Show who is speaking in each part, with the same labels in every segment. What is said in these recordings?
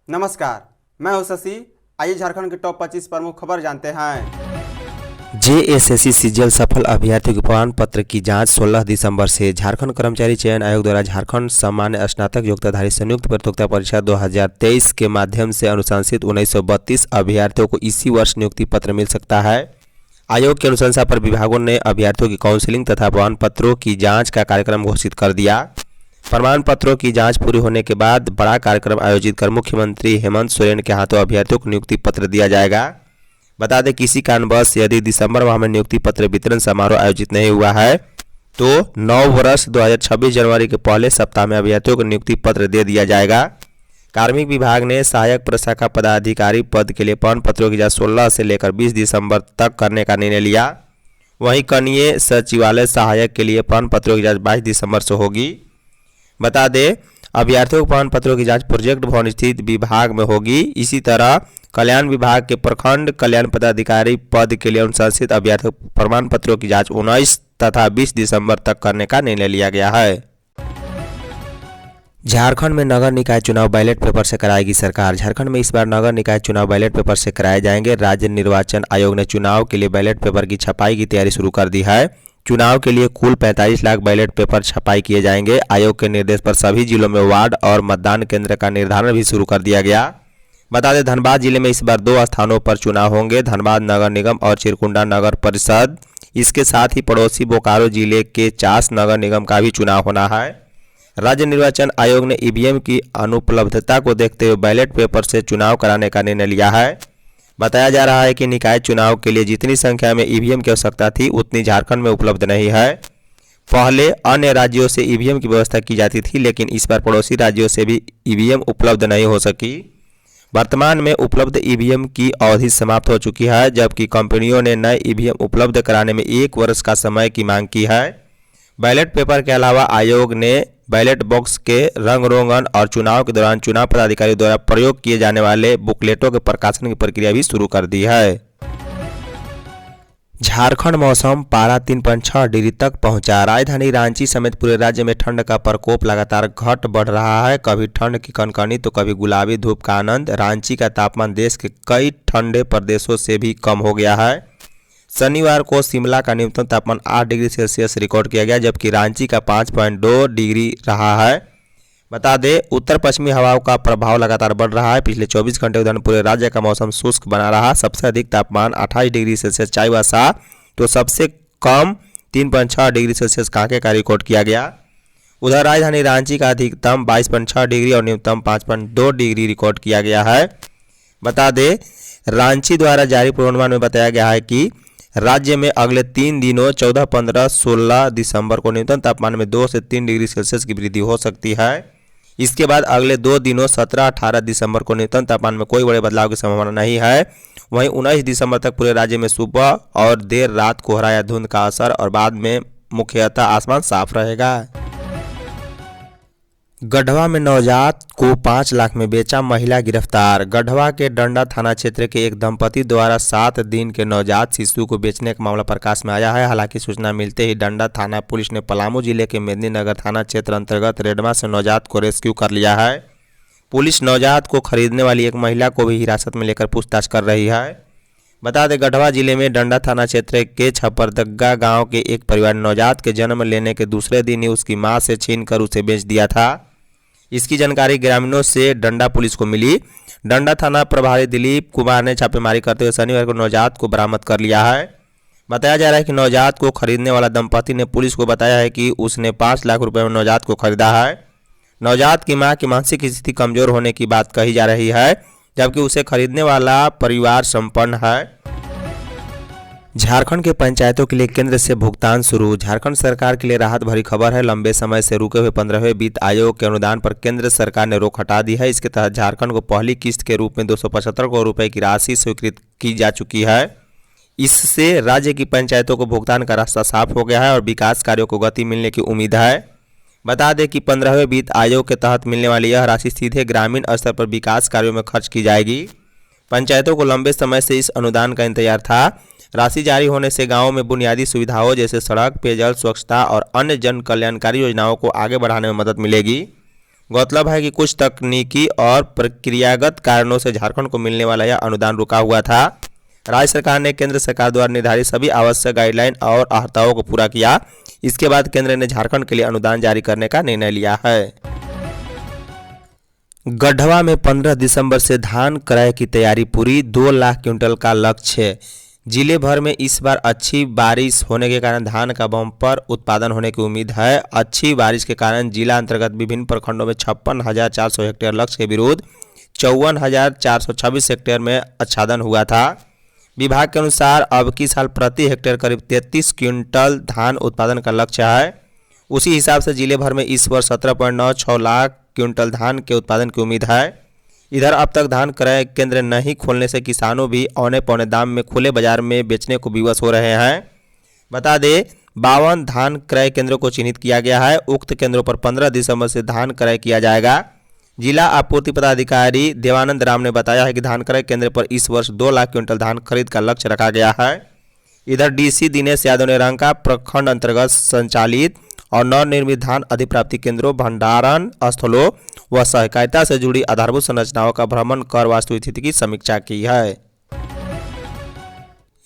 Speaker 1: नमस्कार, मैं हूं शशि। आइए झारखंड की टॉप 25 प्रमुख खबर जानते हैं।
Speaker 2: जेएसएससी सीजीएल सफल अभ्यर्थियों के प्रमाण पत्र की जांच 16 दिसंबर से। झारखंड कर्मचारी चयन आयोग द्वारा झारखंड सामान्य स्नातक योग्यताधारी संयुक्त प्रतियोगिता परीक्षा 2023 के माध्यम से अनुशंसित 1932 अभ्यर्थियों को इसी वर्ष नियुक्ति पत्र मिल सकता है। आयोग की अनुशंसा पर विभागों ने अभ्यर्थियों की काउंसलिंग तथा प्रमाण पत्रों की जाँच का कार्यक्रम घोषित कर दिया। प्रमाण पत्रों की जांच पूरी होने के बाद बड़ा कार्यक्रम आयोजित कर मुख्यमंत्री हेमंत सोरेन के हाथों अभ्यर्थियों को नियुक्ति पत्र दिया जाएगा। बता दें किसी कारणवश यदि दिसंबर माह में नियुक्ति पत्र वितरण समारोह आयोजित नहीं हुआ है तो 9 वर्ष 2026 जनवरी के पहले सप्ताह में अभ्यर्थियों को नियुक्ति पत्र दे दिया जाएगा। कार्मिक विभाग ने सहायक प्रशाखा पदाधिकारी पद के लिए प्रमाण पत्रों की जांच 16 से लेकर 20 दिसंबर तक करने का निर्णय लिया। वहीं कनीय सचिवालय सहायक के लिए प्रमाण पत्रों की जाँच 22 दिसंबर से होगी। बता दें अभ्यर्थियों के प्रमाण पत्रों की जांच प्रोजेक्ट भवन स्थित विभाग में होगी। इसी तरह कल्याण विभाग के प्रखंड कल्याण पदाधिकारी पद के लिए अनुशंसित अभ्यर्थियों प्रमाण पत्रों की जांच 19 तथा 20 दिसंबर तक करने का निर्णय लिया गया है। झारखंड में नगर निकाय चुनाव बैलेट पेपर से कराएगी सरकार। झारखंड में इस बार नगर निकाय चुनाव बैलेट पेपर से कराए जाएंगे। राज्य निर्वाचन आयोग ने चुनाव के लिए बैलेट पेपर की छपाई की तैयारी शुरू कर दी है। चुनाव के लिए कुल 45 लाख बैलेट पेपर छपाई किए जाएंगे। आयोग के निर्देश पर सभी जिलों में वार्ड और मतदान केंद्र का निर्धारण भी शुरू कर दिया गया। बता दें धनबाद जिले में इस बार 2 स्थानों पर चुनाव होंगे, धनबाद नगर निगम और चिरकुंडा नगर परिषद। इसके साथ ही पड़ोसी बोकारो जिले के चास नगर निगम का भी चुनाव होना है। राज्य निर्वाचन आयोग ने ईवीएम की अनुपलब्धता को देखते हुए बैलेट पेपर से चुनाव कराने का निर्णय लिया है। बताया जा रहा है कि निकाय चुनाव के लिए जितनी संख्या में ईवीएम की आवश्यकता थी उतनी झारखंड में उपलब्ध नहीं है। पहले अन्य राज्यों से ईवीएम की व्यवस्था की जाती थी, लेकिन इस बार पड़ोसी राज्यों से भी ईवीएम उपलब्ध नहीं हो सकी। वर्तमान में उपलब्ध ईवीएम की अवधि समाप्त हो चुकी है, जबकि कंपनियों ने नए ईवीएम उपलब्ध कराने में 1 वर्ष का समय की मांग की है। बैलेट पेपर के अलावा आयोग ने बैलेट बॉक्स के रंग रोगन और चुनाव के दौरान चुनाव पदाधिकारी द्वारा प्रयोग किए जाने वाले बुकलेटों के प्रकाशन की प्रक्रिया भी शुरू कर दी है। झारखंड मौसम पारा 3.6 डिग्री तक पहुंचा। राजधानी रांची समेत पूरे राज्य में ठंड का प्रकोप लगातार घट बढ़ रहा है। कभी ठंड की कनकनी तो कभी गुलाबी धूप का आनंद। रांची का तापमान देश के कई ठंडे प्रदेशों से भी कम हो गया है। शनिवार को शिमला का न्यूनतम तापमान 8 डिग्री सेल्सियस रिकॉर्ड किया गया, जबकि रांची का 5.2 डिग्री रहा है। बता दें उत्तर पश्चिमी हवाओं का प्रभाव लगातार बढ़ रहा है। पिछले 24 घंटे के दौरान पूरे राज्य का मौसम शुष्क बना रहा। सबसे अधिक तापमान 28 डिग्री सेल्सियस चाईबासा तो सबसे कम 3.6 डिग्री सेल्सियस कांके का रिकॉर्ड किया गया। उधर राजधानी रांची का अधिकतम 22.6 डिग्री और न्यूनतम 5.2 डिग्री रिकॉर्ड किया गया है। बता दें रांची द्वारा जारी पूर्वानुमान में बताया गया है कि राज्य में अगले 3 दिनों 14, 15, 16 दिसंबर को न्यूनतम तापमान में 2 से 3 डिग्री सेल्सियस की वृद्धि हो सकती है। इसके बाद अगले 2 दिनों 17, 18 दिसंबर को न्यूनतम तापमान में कोई बड़े बदलाव की संभावना नहीं है। वहीं 19 दिसंबर तक पूरे राज्य में सुबह और देर रात कोहरा या धुंध का असर और बाद में मुख्यतः आसमान साफ रहेगा। गढ़वा में नवजात को 5 लाख में बेचा, महिला गिरफ्तार। गढ़वा के डंडा थाना क्षेत्र के एक दंपति द्वारा 7 दिन के नवजात शिशु को बेचने का मामला प्रकाश में आया है। हालांकि सूचना मिलते ही डंडा थाना पुलिस ने पलामू जिले के मेदिनीनगर थाना क्षेत्र अंतर्गत रेडमा से नवजात को रेस्क्यू कर लिया है। पुलिस नवजात को खरीदने वाली एक महिला को भी हिरासत में लेकर पूछताछ कर रही है। बता दें गढ़वा जिले में डंडा थाना क्षेत्र के छपरदग्गा गाँव के एक परिवार ने नवजात के जन्म लेने के दूसरे दिन ही उसकी मां से छीनकर उसे बेच दिया था। इसकी जानकारी ग्रामीणों से डंडा पुलिस को मिली। डंडा थाना प्रभारी दिलीप कुमार ने छापेमारी करते हुए शनिवार को नवजात को बरामद कर लिया है। बताया जा रहा है कि नवजात को खरीदने वाला दंपति ने पुलिस को बताया है कि उसने 5 लाख रुपए में नवजात को खरीदा है। नवजात की मां की मानसिक स्थिति कमजोर होने की बात कही जा रही है, जबकि उसे खरीदने वाला परिवार संपन्न है। झारखंड के पंचायतों के लिए केंद्र से भुगतान शुरू। झारखंड सरकार के लिए राहत भरी खबर है। लंबे समय से रुके हुए 15वें वित्त आयोग के अनुदान पर केंद्र सरकार ने रोक हटा दी है। इसके तहत झारखंड को पहली किस्त के रूप में 275 करोड़ रुपए की राशि स्वीकृत की जा चुकी है। इससे राज्य की पंचायतों को भुगतान का रास्ता साफ हो गया है और विकास कार्यों को गति मिलने की उम्मीद है। बता दें कि 15वें वित्त आयोग के तहत मिलने वाली यह राशि सीधे ग्रामीण स्तर पर विकास कार्यों में खर्च की जाएगी। पंचायतों को लंबे समय से इस अनुदान का इंतजार था। राशि जारी होने से गांवों में बुनियादी सुविधाओं जैसे सड़क, पेयजल, स्वच्छता और अन्य जन कल्याणकारी योजनाओं को आगे बढ़ाने में मदद मिलेगी। गौरतलब है कि कुछ तकनीकी और प्रक्रियागत कारणों से झारखंड को मिलने वाला यह अनुदान रुका हुआ था। राज्य सरकार ने केंद्र सरकार द्वारा निर्धारित सभी आवश्यक गाइडलाइन और अर्हताओं को पूरा किया। इसके बाद केंद्र ने झारखंड के लिए अनुदान जारी करने का निर्णय लिया है। गढ़वा में 15 दिसंबर से धान क्रय की तैयारी पूरी, 2 लाख क्विंटल का लक्ष्य। जिले भर में इस बार अच्छी बारिश होने के कारण धान का बम्पर उत्पादन होने की उम्मीद है। अच्छी बारिश के कारण जिला अंतर्गत विभिन्न प्रखंडों में 56,400 हेक्टेयर लक्ष्य के विरुद्ध 54,426 हेक्टेयर में आच्छादन हुआ था। विभाग के अनुसार अब की साल प्रति हेक्टेयर करीब 33 क्विंटल धान उत्पादन का लक्ष्य है। उसी हिसाब से जिले भर में इस वर्ष 17.96 लाख क्विंटल धान के उत्पादन की उम्मीद है। इधर अब तक धान क्रय केंद्र नहीं खोलने से किसानों भी औने पौने दाम में खुले बाजार में बेचने को विवश हो रहे हैं। बता दें 52 धान क्रय केंद्रों को चिन्हित किया गया है। उक्त केंद्रों पर 15 दिसंबर से धान क्रय किया जाएगा। जिला आपूर्ति पदाधिकारी देवानंद राम ने बताया है कि धान क्रय केंद्र पर इस वर्ष 2 लाख क्विंटल धान खरीद का लक्ष्य रखा गया है। इधर डीसी दिनेश यादव ने रंका प्रखंड अंतर्गत संचालित और नवनिर्मित धान अधिप्राप्ति केंद्रों, भंडारण स्थलों व सहकारिता से जुड़ी आधारभूत संरचनाओं का भ्रमण कर वास्तविक स्थिति की समीक्षा की है।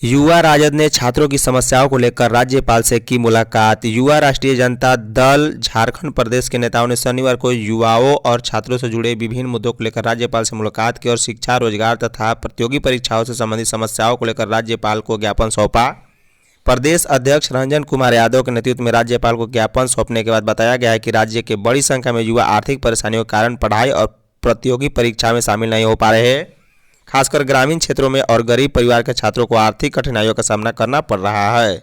Speaker 2: युवा राजद ने छात्रों की समस्याओं को लेकर राज्यपाल से की मुलाकात। युवा राष्ट्रीय जनता दल झारखंड प्रदेश के नेताओं ने शनिवार को युवाओं और छात्रों से जुड़े विभिन्न मुद्दों को लेकर राज्यपाल से मुलाकात की और शिक्षा, रोजगार तथा प्रतियोगी परीक्षाओं से संबंधित समस्याओं को लेकर राज्यपाल को ज्ञापन सौंपा। प्रदेश अध्यक्ष रंजन कुमार यादव के नेतृत्व में राज्यपाल को ज्ञापन सौंपने के बाद बताया गया है कि राज्य के बड़ी संख्या में युवा आर्थिक परेशानियों के कारण पढ़ाई और प्रतियोगी परीक्षा में शामिल नहीं हो पा रहे हैं। खासकर ग्रामीण क्षेत्रों में और गरीब परिवार के छात्रों को आर्थिक कठिनाइयों का सामना करना पड़ रहा है।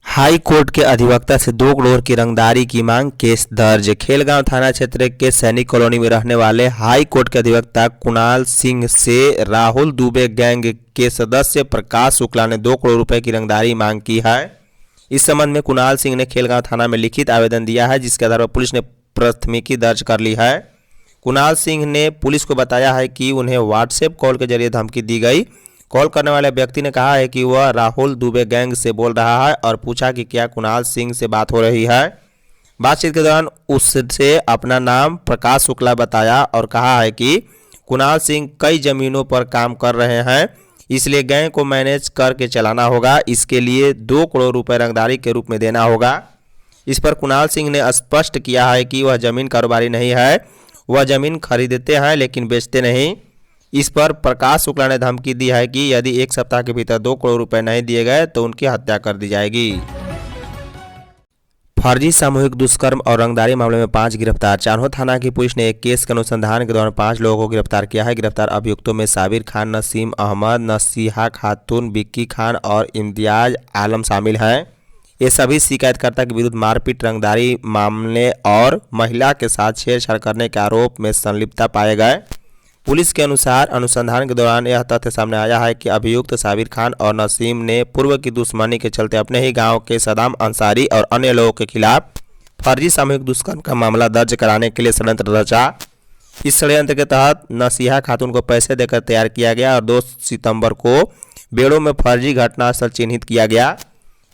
Speaker 2: हाई कोर्ट के अधिवक्ता से 2 करोड़ की रंगदारी की मांग, केस दर्ज। खेलगांव थाना क्षेत्र के सैनिक कॉलोनी में रहने वाले हाई कोर्ट के अधिवक्ता कुणाल सिंह से राहुल दुबे गैंग के सदस्य प्रकाश शुक्ला ने 2 करोड़ रुपए की रंगदारी मांग की है। इस संबंध में कुणाल सिंह ने खेलगांव थाना में लिखित आवेदन दिया है, जिसके आधार पर पुलिस ने प्राथमिकी दर्ज कर ली है। कुणाल सिंह ने पुलिस को बताया है कि उन्हें व्हाट्सएप कॉल के जरिए धमकी दी गई। कॉल करने वाले व्यक्ति ने कहा है कि वह राहुल दुबे गैंग से बोल रहा है और पूछा कि क्या कुणाल सिंह से बात हो रही है। बातचीत के दौरान उससे अपना नाम प्रकाश शुक्ला बताया और कहा है कि कुणाल सिंह कई जमीनों पर काम कर रहे हैं, इसलिए गैंग को मैनेज करके चलाना होगा। इसके लिए 2 करोड़ रुपए रंगदारी के रूप में देना होगा। इस पर कुणाल सिंह ने स्पष्ट किया है कि वह जमीन कारोबारी नहीं है, वह जमीन खरीदते हैं लेकिन बेचते नहीं। इस पर प्रकाश शुक्ला ने धमकी दी है कि यदि 1 सप्ताह के भीतर 2 करोड़ रुपए नहीं दिए गए तो उनकी हत्या कर दी जाएगी। फर्जी सामूहिक दुष्कर्म और रंगदारी मामले में 5 गिरफ्तार। चान्हो थाना की पुलिस ने एक केस के अनुसंधान के दौरान 5 लोगों को गिरफ्तार किया है। गिरफ्तार अभियुक्तों में साबिर खान, नसीम अहमद, नसीहा खातून, विक्की खान और इम्तियाज आलम शामिल हैं। ये सभी शिकायतकर्ता के विरुद्ध मारपीट, रंगदारी मामले और महिला के साथ छेड़छाड़ करने के आरोप में संलिप्तता पाए गए। पुलिस के अनुसार अनुसंधान के दौरान यह तथ्य सामने आया है कि अभियुक्त साबिर खान और नसीम ने पूर्व की दुश्मनी के चलते अपने ही गांव के सदाम अंसारी और अन्य लोगों के खिलाफ फर्जी सामूहिक दुष्कर्म का मामला दर्ज कराने के लिए षड्यंत्र रचा। इस षड्यंत्र के तहत नसीहा खातून को पैसे देकर तैयार किया गया और 2 सितंबर को बेड़ो में फर्जी घटनास्थल चिन्हित किया गया।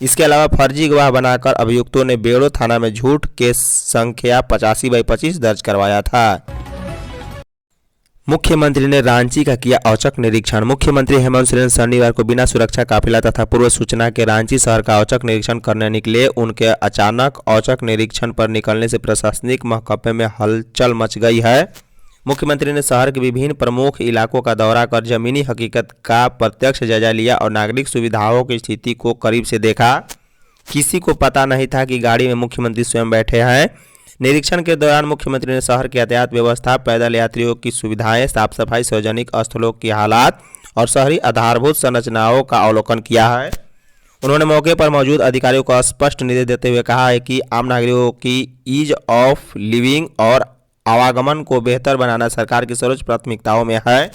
Speaker 2: इसके अलावा फर्जी गवाह बनाकर अभियुक्तों ने बेड़ो थाना में झूठ केस संख्या 85/25 दर्ज करवाया था। मुख्यमंत्री ने रांची का किया औचक निरीक्षण। मुख्यमंत्री हेमंत सोरेन शनिवार को बिना सुरक्षा काफिला तथा पूर्व सूचना के रांची शहर का औचक निरीक्षण करने निकले। उनके अचानक औचक निरीक्षण पर निकलने से प्रशासनिक महकमे में हलचल मच गई है। मुख्यमंत्री ने शहर के विभिन्न प्रमुख इलाकों का दौरा कर जमीनी हकीकत का प्रत्यक्ष जायजा लिया और नागरिक सुविधाओं की स्थिति को करीब से देखा। किसी को पता नहीं था कि गाड़ी में मुख्यमंत्री स्वयं बैठे हैं। निरीक्षण के दौरान मुख्यमंत्री ने शहर की यातायात व्यवस्था, पैदल यात्रियों की सुविधाएं, साफ सफाई, सार्वजनिक स्थलों की हालात और शहरी आधारभूत संरचनाओं का अवलोकन किया है। उन्होंने मौके पर मौजूद अधिकारियों को स्पष्ट निर्देश देते हुए कहा है कि आम नागरिकों की ईज ऑफ लिविंग और आवागमन को बेहतर बनाना सरकार की सर्वोच्च प्राथमिकताओं में है।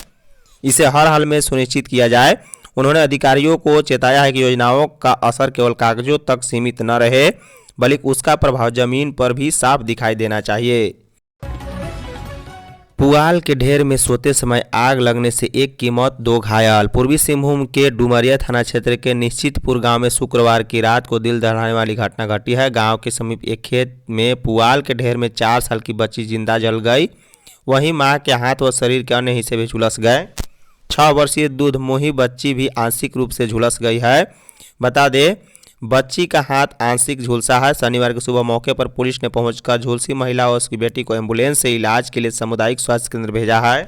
Speaker 2: इसे हर हाल में सुनिश्चित किया जाए। उन्होंने अधिकारियों को चेताया है कि योजनाओं का असर केवल कागजों तक सीमित न रहे, बल्कि उसका प्रभाव जमीन पर भी साफ दिखाई देना चाहिए। पुआल के ढेर में सोते समय आग लगने से एक की मौत, 2 घायल। पूर्वी सिंहभूम के डुमरिया थाना क्षेत्र के निश्चितपुर गांव में शुक्रवार की रात को दिल दहलाने वाली घटना घटी है। गांव के समीप एक खेत में पुआल के ढेर में 4 साल की बच्ची जिंदा जल गई। वहीं मां के हाथ व शरीर के अन्य हिस्से भी झुलस गए। 6 वर्षीय दूधमुही बच्ची भी आंशिक रूप से झुलस गई है। बता दें, बच्ची का हाथ आंशिक झुलसा है। शनिवार की सुबह मौके पर पुलिस ने पहुंचकर झुलसी महिला और उसकी बेटी को एम्बुलेंस से इलाज के लिए सामुदायिक स्वास्थ्य केंद्र भेजा है।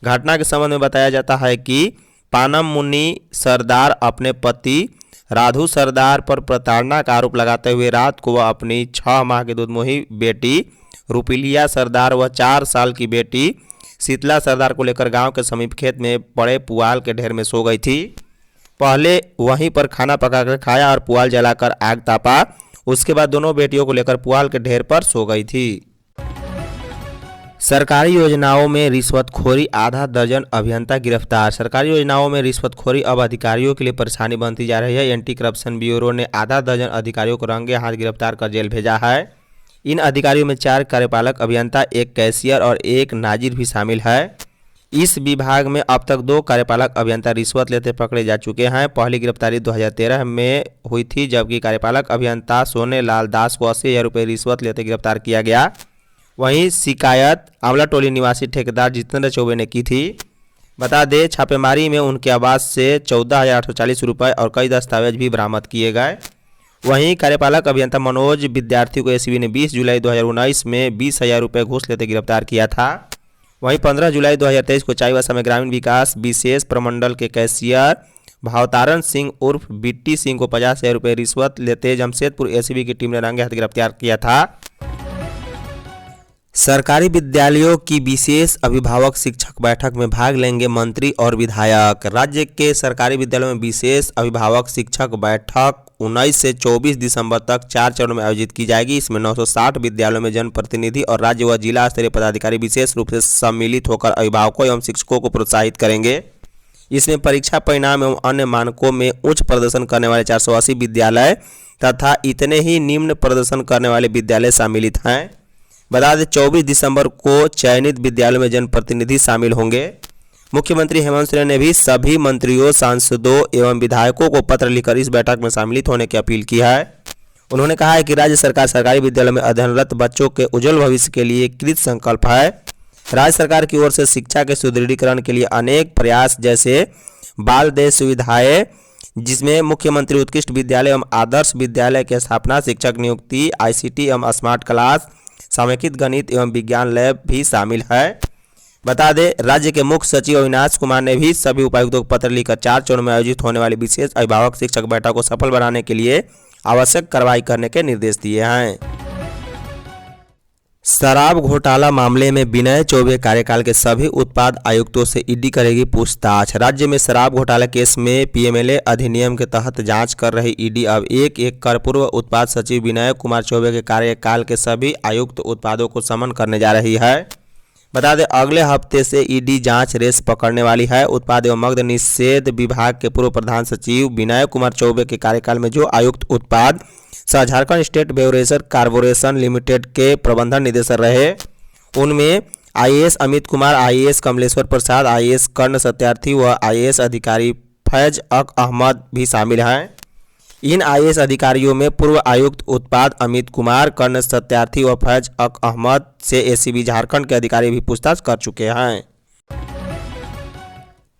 Speaker 2: घटना के संबंध में बताया जाता है कि पानम मुन्नी सरदार अपने पति राधु सरदार पर प्रताड़ना का आरोप लगाते हुए रात को वह अपनी 6 माह की दूधमुही बेटी रुपिलिया सरदार व 4 साल की बेटी शीतला सरदार को लेकर गांव के समीप खेत में पड़े पुआल के ढेर में सो गई थी। पहले वहीं पर खाना पकाकर खाया और पुआल जलाकर आग तापा। उसके बाद दोनों बेटियों को लेकर पुआल के ढेर पर सो गई थी। सरकारी योजनाओं में रिश्वतखोरी, आधा दर्जन अभियंता गिरफ्तार। सरकारी योजनाओं में रिश्वतखोरी अब अधिकारियों के लिए परेशानी बनती जा रही है। एंटी करप्शन ब्यूरो ने आधा दर्जन अधिकारियों को रंगे हाथ गिरफ्तार कर जेल भेजा है। इन अधिकारियों में 4 कार्यपालक अभियंता, 1 कैशियर और 1 नाजिर भी शामिल है। इस विभाग में अब तक 2 कार्यपालक अभियंता रिश्वत लेते पकड़े जा चुके हैं। पहली गिरफ्तारी 2013 में हुई थी, जबकि कार्यपालक अभियंता सोने लाल दास को 80,000 रुपये रिश्वत लेते गिरफ्तार किया गया। वहीं शिकायत आंवलाटोली निवासी ठेकेदार जितेंद्र चौबे ने की थी। बता दें, छापेमारी में उनके आवास से 14,840 रुपये और कई दस्तावेज भी बरामद किए गए। वहीं कार्यपालक अभियंता मनोज विद्यार्थी को एसीबी ने 20 जुलाई 2019 में 20,000 रुपये घूस लेते गिरफ्तार किया था। वहीं 15 जुलाई 2023 को चाईबासा में ग्रामीण विकास विशेष प्रमंडल के कैशियर भावतारण सिंह उर्फ बिट्टी सिंह को 50,000 रुपये रिश्वत लेते जमशेदपुर एसीबी की टीम ने रंगे हाथ गिरफ्तार किया था। सरकारी विद्यालयों की विशेष अभिभावक शिक्षक बैठक में भाग लेंगे मंत्री और विधायक। राज्य के सरकारी विद्यालयों में विशेष अभिभावक शिक्षक बैठक 19 से 24 दिसंबर तक 4 चरणों में आयोजित की जाएगी। इसमें 960 विद्यालयों में जनप्रतिनिधि और राज्य व जिला स्तरीय पदाधिकारी विशेष रूप से सम्मिलित होकर अभिभावकों एवं शिक्षकों को प्रोत्साहित करेंगे। इसमें परीक्षा परिणाम एवं अन्य मानकों में उच्च प्रदर्शन करने वाले 480 विद्यालय तथा इतने ही निम्न प्रदर्शन करने वाले विद्यालय सम्मिलित हैं। बता दें, 24 दिसंबर को चयनित विद्यालयों में जनप्रतिनिधि शामिल होंगे। मुख्यमंत्री हेमंत सोरेन ने भी सभी मंत्रियों, सांसदों एवं विधायकों को पत्र लिखकर इस बैठक में शामिल होने की अपील की है। उन्होंने कहा है कि राज्य सरकार सरकारी विद्यालयों में अध्ययनरत बच्चों के उज्जवल भविष्य के लिए कृत संकल्प है। राज्य सरकार की ओर से शिक्षा के सुदृढ़ीकरण के लिए अनेक प्रयास, जैसे बाल देश सुविधाएं, जिसमें मुख्यमंत्री उत्कृष्ट विद्यालय एवं आदर्श विद्यालय की स्थापना, शिक्षक नियुक्ति, ICT एवं स्मार्ट क्लास, समेकित गणित एवं विज्ञान लैब भी शामिल है। बता दें, राज्य के मुख्य सचिव अविनाश कुमार ने भी सभी उपायुक्तों को पत्र लिखकर 4 चरणों में आयोजित होने वाली विशेष अभिभावक शिक्षक बैठक को सफल बनाने के लिए आवश्यक कार्रवाई करने के निर्देश दिए हैं। शराब घोटाला मामले में विनय चौबे कार्यकाल के सभी उत्पाद आयुक्तों से ईडी करेगी पूछताछ। राज्य में शराब घोटाला केस में PMLA अधिनियम के तहत जांच कर रही ईडी अब एक कर पूर्व उत्पाद सचिव विनय कुमार चौबे के कार्यकाल के सभी आयुक्त उत्पादों को समन करने जा रही है। बता दें, अगले हफ्ते से ईडी जांच रेस पकड़ने वाली है। उत्पाद एवं मद्य निषेध विभाग के पूर्व प्रधान सचिव विनय कुमार चौबे के कार्यकाल में जो आयुक्त उत्पाद सह Jharkhand state beverages corporation limited के प्रबंधन निदेशक रहे, उनमें IAS Amit Kumar, IAS Kamleshwar Prasad, IAS कर्ण सत्यार्थी व IAS अधिकारी फैज अक अहमद भी शामिल हैं। इन IAS अधिकारियों में पूर्व आयुक्त उत्पाद अमित कुमार, कर्ण सत्यार्थी व फैज अक अहमद से ACB झारखंड के अधिकारी भी पूछताछ कर चुके हैं।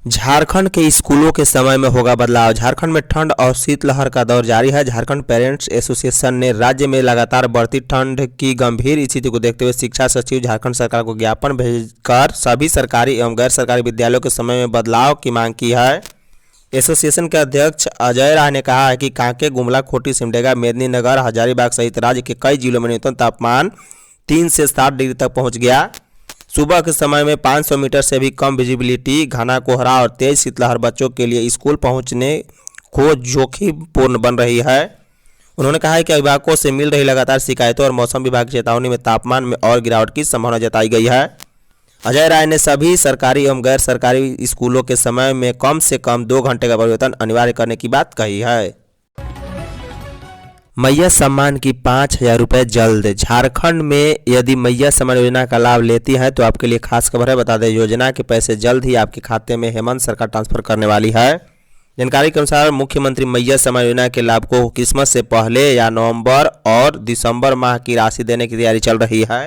Speaker 2: झारखंड के स्कूलों के समय में होगा बदलाव। झारखंड में ठंड और शीतलहर का दौर जारी है। झारखंड पेरेंट्स एसोसिएशन ने राज्य में लगातार बढ़ती ठंड की गंभीर स्थिति को देखते हुए शिक्षा सचिव झारखंड सरकार को ज्ञापन भेजकर सभी सरकारी एवं गैर सरकारी विद्यालयों के समय में बदलाव की मांग की है। एसोसिएशन के अध्यक्ष अजय राय ने कहा है कि कांके, गुमला, खूंटी, सिमडेगा, मेदिनीनगर, हजारीबाग सहित राज्य के कई जिलों में न्यूनतम तापमान 3 से 7 डिग्री तक पहुंच गया। सुबह के समय में 500 मीटर से भी कम विजिबिलिटी, घना कोहरा और तेज शीतलहर बच्चों के लिए स्कूल पहुंचने को जोखिमपूर्ण बन रही है। उन्होंने कहा है कि अभिभावकों से मिल रही लगातार शिकायतों और मौसम विभाग की चेतावनी में तापमान में और गिरावट की संभावना जताई गई है। अजय राय ने सभी सरकारी एवं गैर सरकारी स्कूलों के समय में कम से कम 2 घंटे का परिवर्तन अनिवार्य करने की बात कही है। मैया सम्मान की 5,000 रुपये जल्द। झारखंड में यदि मैया सम्मान योजना का लाभ लेती हैं तो आपके लिए खास खबर है। बता दें, योजना के पैसे जल्द ही आपके खाते में हेमंत सरकार ट्रांसफर करने वाली है। जानकारी के अनुसार मुख्यमंत्री मैया सम्मान योजना के लाभ को क्रिसमस से पहले या नवंबर और दिसंबर माह की राशि देने की तैयारी चल रही है।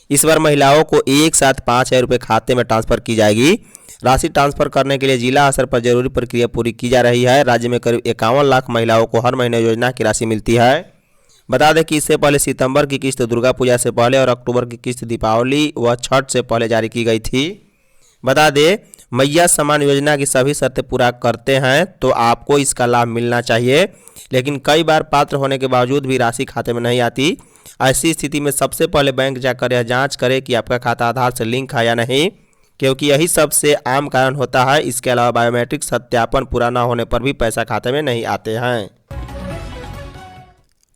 Speaker 2: इस बार महिलाओं को एक साथ 5,000 रुपये खाते में ट्रांसफर की जाएगी। राशि ट्रांसफर करने के लिए जिला स्तर पर जरूरी प्रक्रिया पूरी की जा रही है। राज्य में करीब 51 लाख महिलाओं को हर महीने योजना की राशि मिलती है। बता दें कि इससे पहले सितंबर की किस्त दुर्गा पूजा से पहले और अक्टूबर की किस्त दीपावली व छठ से पहले जारी की गई थी। बता दें, मैया सम्मान योजना की सभी शर्तें पूरा करते हैं तो आपको इसका लाभ मिलना चाहिए, लेकिन कई बार पात्र होने के बावजूद भी राशि खाते में नहीं आती। ऐसी स्थिति में सबसे पहले बैंक जाकर यह जांच करें कि आपका खाता आधार से लिंक है या नहीं, क्योंकि यही सबसे आम कारण होता है। इसके अलावा बायोमेट्रिक सत्यापन पूरा न होने पर भी पैसा खाते में नहीं आते हैं।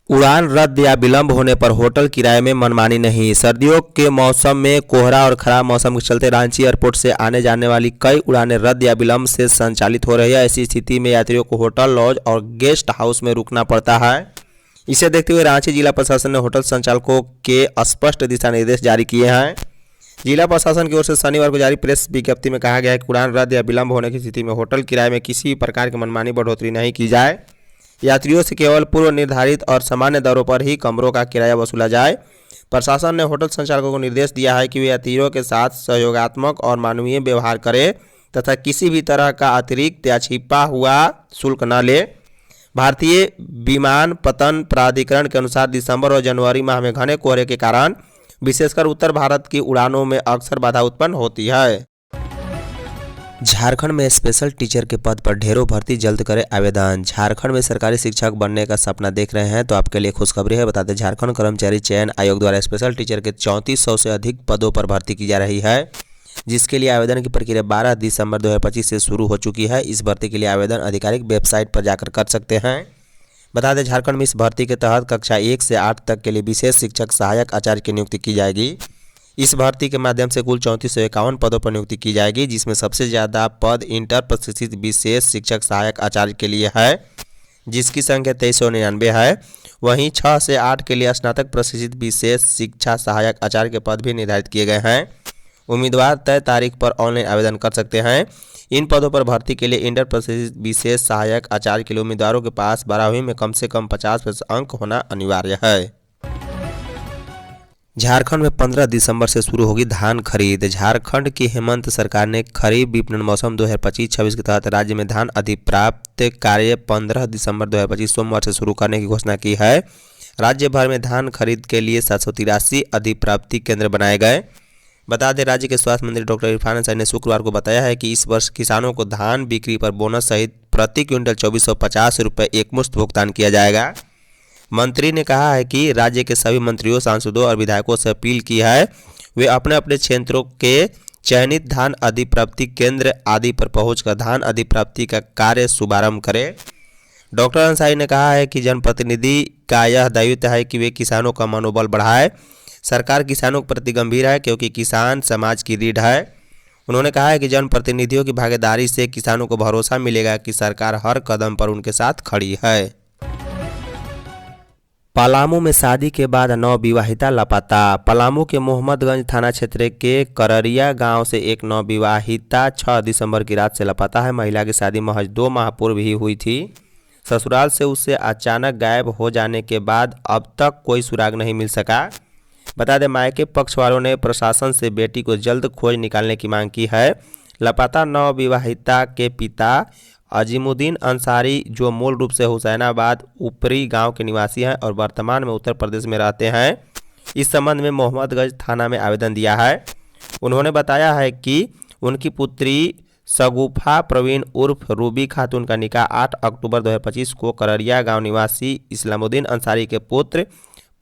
Speaker 2: उड़ान रद्द या विलंब होने पर होटल किराए में मनमानी नहीं। सर्दियों के मौसम में कोहरा और खराब मौसम के चलते रांची एयरपोर्ट से आने जाने वाली कई उड़ानें रद्द या विलंब से संचालित हो रही है। ऐसी स्थिति में यात्रियों को होटल, लॉज और गेस्ट हाउस में रुकना पड़ता है। इसे देखते हुए रांची जिला प्रशासन ने होटल संचालकों के स्पष्ट दिशा निर्देश जारी किए हैं। जिला प्रशासन की ओर से शनिवार को जारी प्रेस विज्ञप्ति में कहा गया है कि उड़ान रद्द या विलंब होने की स्थिति में होटल किराए में किसी भी प्रकार की मनमानी बढ़ोतरी नहीं की जाए। यात्रियों से केवल पूर्व निर्धारित और सामान्य दरों पर ही कमरों का किराया वसूला जाए। प्रशासन ने होटल संचालकों को निर्देश दिया है कि वे यात्रियों के साथ सहयोगात्मक और मानवीय व्यवहार करें तथा किसी भी तरह का अतिरिक्त या छिपा हुआ शुल्क न ले। भारतीय विमानपत्तन प्राधिकरण के अनुसार दिसंबर और जनवरी माह में घने कोहरे के कारण विशेषकर उत्तर भारत की उड़ानों में अक्सर बाधा उत्पन्न होती है। झारखंड में स्पेशल टीचर के पद पर ढेरों भर्ती, जल्द करें आवेदन। झारखंड में सरकारी शिक्षक बनने का सपना देख रहे हैं तो आपके लिए खुशखबरी है। बता दें, झारखंड कर्मचारी चयन आयोग द्वारा स्पेशल टीचर के 3400 से अधिक पदों पर भर्ती की जा रही है, जिसके लिए आवेदन की प्रक्रिया 12 दिसंबर 2025 से शुरू हो चुकी है। इस भर्ती के लिए आवेदन आधिकारिक वेबसाइट पर जाकर कर सकते हैं। बता दें, झारखंड में इस भर्ती के तहत कक्षा 1 से 8 तक के लिए विशेष शिक्षक सहायक आचार्य की नियुक्ति की जाएगी। इस भर्ती के माध्यम से कुल 3451 पदों पर नियुक्ति की जाएगी, जिसमें सबसे ज़्यादा पद इंटर प्रशिक्षित विशेष शिक्षक सहायक आचार्य के लिए है, जिसकी संख्या 2399 है। वहीं 6 से 8 के लिए स्नातक प्रशिक्षित विशेष शिक्षा सहायक आचार्य के पद भी निर्धारित किए गए हैं। उम्मीदवार तय तारीख पर ऑनलाइन आवेदन कर सकते हैं। इन पदों पर भर्ती के लिए इंटर प्रशिक्षित विशेष सहायक आचार्य के लिए उम्मीदवारों के पास 12वीं में कम से कम 50% अंक होना अनिवार्य है। झारखंड में 15 दिसंबर से शुरू होगी धान खरीद। झारखंड की हेमंत सरकार ने खरीफ विपणन मौसम 2025-26 के तहत राज्य में धान अधिप्राप्त कार्य 15 दिसंबर 2025 सोमवार से शुरू करने की घोषणा की है। राज्य भर में धान खरीद के लिए 783 अधिप्राप्ति केंद्र बनाए गए। बता दें, राज्य के स्वास्थ्य मंत्री डॉक्टर इरफान अंसारी ने शुक्रवार को बताया है कि इस वर्ष किसानों को धान बिक्री पर बोनस सहित प्रति क्विंटल 2450 रुपये एकमुश्त भुगतान किया जाएगा। मंत्री ने कहा है कि राज्य के सभी मंत्रियों, सांसदों और विधायकों से अपील की है वे अपने अपने क्षेत्रों के चयनित धान अधिप्राप्ति केंद्र आदि पर पहुंचकर धान अधिप्राप्ति का कार्य शुभारंभ करें। डॉक्टर अंसारी ने कहा है कि जनप्रतिनिधि का यह दायित्व है कि वे किसानों का मनोबल बढ़ाए। सरकार किसानों के प्रति गंभीर है क्योंकि किसान समाज की रीढ़ है। उन्होंने कहा है कि जनप्रतिनिधियों की भागीदारी से किसानों को भरोसा मिलेगा कि सरकार हर कदम पर उनके साथ खड़ी है। पलामू में शादी के बाद नवविवाहिता लापता। पलामू के मोहम्मदगंज थाना क्षेत्र के कररिया गांव से एक नवविवाहिता 6 दिसंबर की रात से लापता है। महिला की शादी महज 2 माह पूर्व ही हुई थी। ससुराल से उससे अचानक गायब हो जाने के बाद अब तक कोई सुराग नहीं मिल सका। बता दें, मायके पक्ष वालों ने प्रशासन से बेटी को जल्द खोज निकालने की मांग की है। लापता नवविवाहिता के पिता अजीमुद्दीन अंसारी, जो मूल रूप से हुसैनाबाद ऊपरी गांव के निवासी हैं और वर्तमान में उत्तर प्रदेश में रहते हैं, इस संबंध में मोहम्मदगंज थाना में आवेदन दिया है। उन्होंने बताया है कि उनकी पुत्री शगुफा प्रवीण उर्फ रूबी खातून का निकाह 8 अक्टूबर 2025 को कररिया गांव निवासी इस्लामुद्दीन अंसारी के पुत्र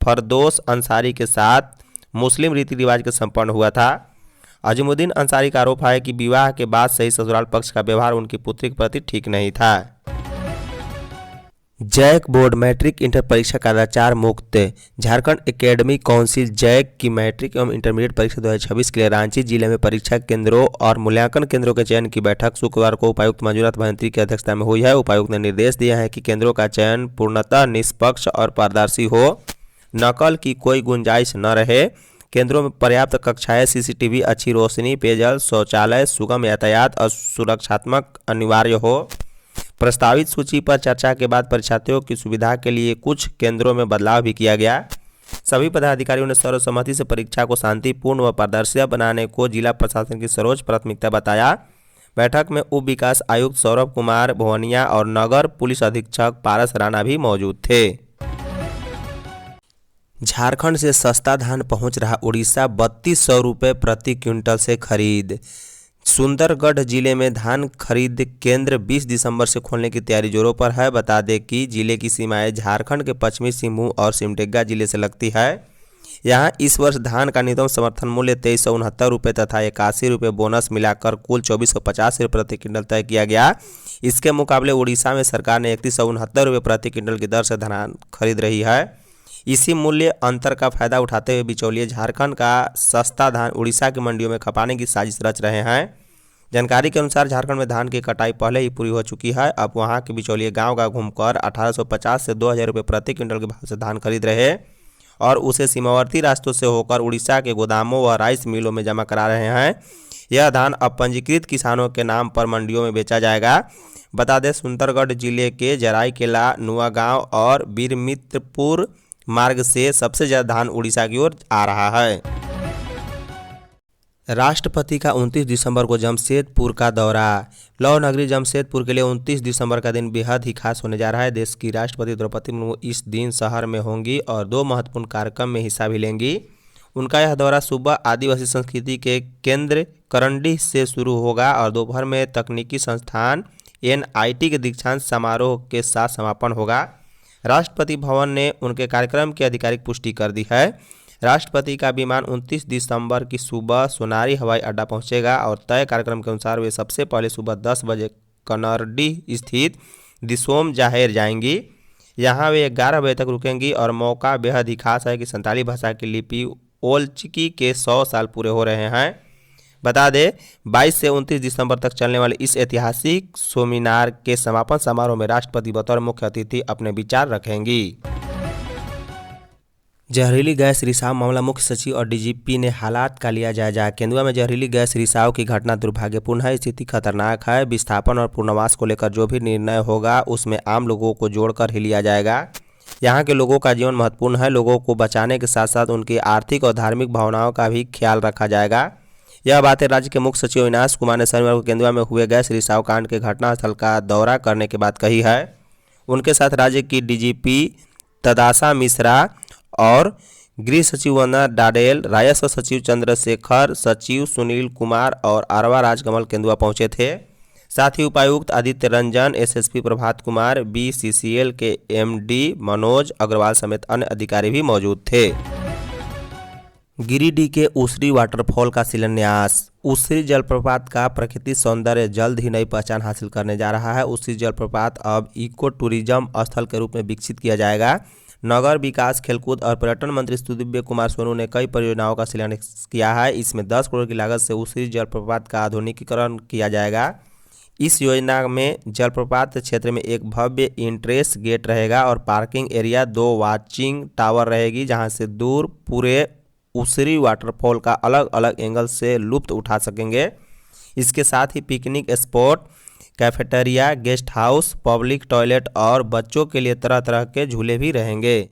Speaker 2: फरदोस अंसारी के साथ मुस्लिम रीति रिवाज के संपन्न हुआ था। अजीमुद्दीन अंसारी का आरोप है कि विवाह के बाद से ही ससुराल पक्ष का व्यवहार उनकी पुत्री के प्रति ठीक नहीं था। जैक बोर्ड मैट्रिक इंटर परीक्षा कदाचार मुक्त। झारखंड एकेडमिक काउंसिल जैक की मैट्रिक एवं इंटरमीडिएट परीक्षा 2026 के लिए रांची जिले में परीक्षा केंद्रों और मूल्यांकन केंद्रों के चयन की बैठक शुक्रवार को उपायुक्त मंजूनाथ महंती की अध्यक्षता में हुई है। उपायुक्त ने निर्देश दिया है कि केंद्रों का चयन पूर्णतः निष्पक्ष और पारदर्शी हो, नकल की कोई गुंजाइश न रहे। केंद्रों में पर्याप्त कक्षाएं, सीसीटीवी, अच्छी रोशनी, पेयजल, शौचालय, सुगम यातायात और सुरक्षात्मक अनिवार्य हो। प्रस्तावित सूची पर चर्चा के बाद परीक्षार्थियों की सुविधा के लिए कुछ केंद्रों में बदलाव भी किया गया। सभी पदाधिकारियों ने सर्वसम्मति से परीक्षा को शांतिपूर्ण व पारदर्शी बनाने को जिला प्रशासन की सर्वोच्च प्राथमिकता बताया। बैठक में उप विकास आयुक्त सौरभ कुमार भुवनिया और नगर पुलिस अधीक्षक पारस राणा भी मौजूद थे। झारखंड से सस्ता धान पहुंच रहा उड़ीसा, 3200 रुपये प्रति क्विंटल से खरीद। सुंदरगढ़ जिले में धान खरीद केंद्र 20 दिसंबर से खोलने की तैयारी जोरों पर है। बता दें कि जिले की सीमाएं झारखंड के पश्चिमी सिंहभूम और सिमडेगा जिले से लगती है। यहां इस वर्ष धान का न्यूनतम समर्थन मूल्य 2369 रुपये तथा 81 रुपये बोनस मिलाकर कुल 2450 रुपये प्रति क्विंटल तय किया गया। इसके मुकाबले उड़ीसा में सरकार ने 3169 रुपये प्रति क्विंटल की दर से धान खरीद रही है। इसी मूल्य अंतर का फायदा उठाते हुए बिचौलिए झारखंड का सस्ता धान उड़ीसा की मंडियों में खपाने की साजिश रच रहे हैं। जानकारी के अनुसार झारखंड में धान की कटाई पहले ही पूरी हो चुकी है। अब वहां के बिचौलिए गांव-गांव घूमकर 1850 से 2000 रुपये प्रति क्विंटल के भाव से धान खरीद रहे और उसे सीमावर्ती रास्तों से होकर उड़ीसा के गोदामों व राइस मिलों में जमा करा रहे हैं। यह धान अब पंजीकृत किसानों के नाम पर मंडियों में बेचा जाएगा। बता दें, सुंदरगढ़ जिले के जराईकेला, नुआगांव और बीरमित्रपुर मार्ग से सबसे ज्यादा धान उड़ीसा की ओर आ रहा है। राष्ट्रपति का 29 दिसंबर को जमशेदपुर का दौरा। लौह नगरी जमशेदपुर के लिए 29 दिसंबर का दिन बेहद ही खास होने जा रहा है। देश की राष्ट्रपति द्रौपदी मुर्मू इस दिन शहर में होंगी और 2 महत्वपूर्ण कार्यक्रम में हिस्सा भी लेंगी। उनका यह दौरा सुबह आदिवासी संस्कृति के केंद्र करंडी से शुरू होगा और दोपहर में तकनीकी संस्थान NIT के दीक्षांत समारोह के साथ समापन होगा। राष्ट्रपति भवन ने उनके कार्यक्रम की आधिकारिक पुष्टि कर दी है। राष्ट्रपति का विमान 29 दिसंबर की सुबह सोनारी हवाई अड्डा पहुंचेगा और तय कार्यक्रम के अनुसार वे सबसे पहले सुबह 10 बजे कनरडी स्थित दिसोम जाहिर जाएंगी। यहां वे 11 बजे तक रुकेंगी और मौका बेहद ही खास है कि संताली भाषा की लिपि ओलचिकी के 100 साल पूरे हो रहे हैं। बता दें, 22 से 29 दिसंबर तक चलने वाले इस ऐतिहासिक सेमिनार के समापन समारोह में राष्ट्रपति बतौर मुख्य अतिथि अपने विचार रखेंगी। जहरीली गैस रिसाव मामला, मुख्य सचिव और DGP ने हालात का लिया जायजा। केंदुआ में जहरीली गैस रिसाव की घटना दुर्भाग्यपूर्ण है, स्थिति खतरनाक है। विस्थापन और पुनर्वास को लेकर जो भी निर्णय होगा उसमें आम लोगों को जोड़कर ही लिया जाएगा। यहाँ के लोगों का जीवन महत्वपूर्ण है। लोगों को बचाने के साथ साथ उनकी आर्थिक और धार्मिक भावनाओं का भी ख्याल रखा जाएगा। यह बातें राज्य के मुख्य सचिव अविनाश कुमार ने शनिवार को केंदुआ में हुए गैस रिसाव कांड के घटनास्थल का दौरा करने के बाद कही है। उनके साथ राज्य की DGP तदासा मिश्रा और गृह सचिव वंदना डाडेल, राजस्व सचिव चंद्रशेखर, सचिव सुनील कुमार और अरवा राजकमल केंदुआ पहुंचे थे। साथ ही उपायुक्त आदित्य रंजन, SSP प्रभात कुमार, BCCL के MD मनोज अग्रवाल समेत अन्य अधिकारी भी मौजूद थे। गिरिडीह के उसरी वाटरफॉल का शिलान्यास। उसरी जलप्रपात का प्राकृतिक सौंदर्य जल्द ही नई पहचान हासिल करने जा रहा है। उसरी जलप्रपात अब इको टूरिज्म स्थल के रूप में विकसित किया जाएगा। नगर विकास, खेलकूद और पर्यटन मंत्री सुदीव्य कुमार सोनू ने कई परियोजनाओं का शिलान्यास किया है। इसमें 10 करोड़ की लागत से उसरी जलप्रपात का आधुनिकीकरण किया जाएगा। इस योजना में जलप्रपात क्षेत्र में एक भव्य इंट्रेंस गेट रहेगा और पार्किंग एरिया, 2 वॉचिंग टावर रहेगी जहां से दूर पूरे उसरी वाटरफॉल का अलग अलग एंगल से लुत्फ उठा सकेंगे। इसके साथ ही picnic spot, cafeteria, guest house, public toilet और बच्चों के लिए तरह तरह के झूले भी रहेंगे।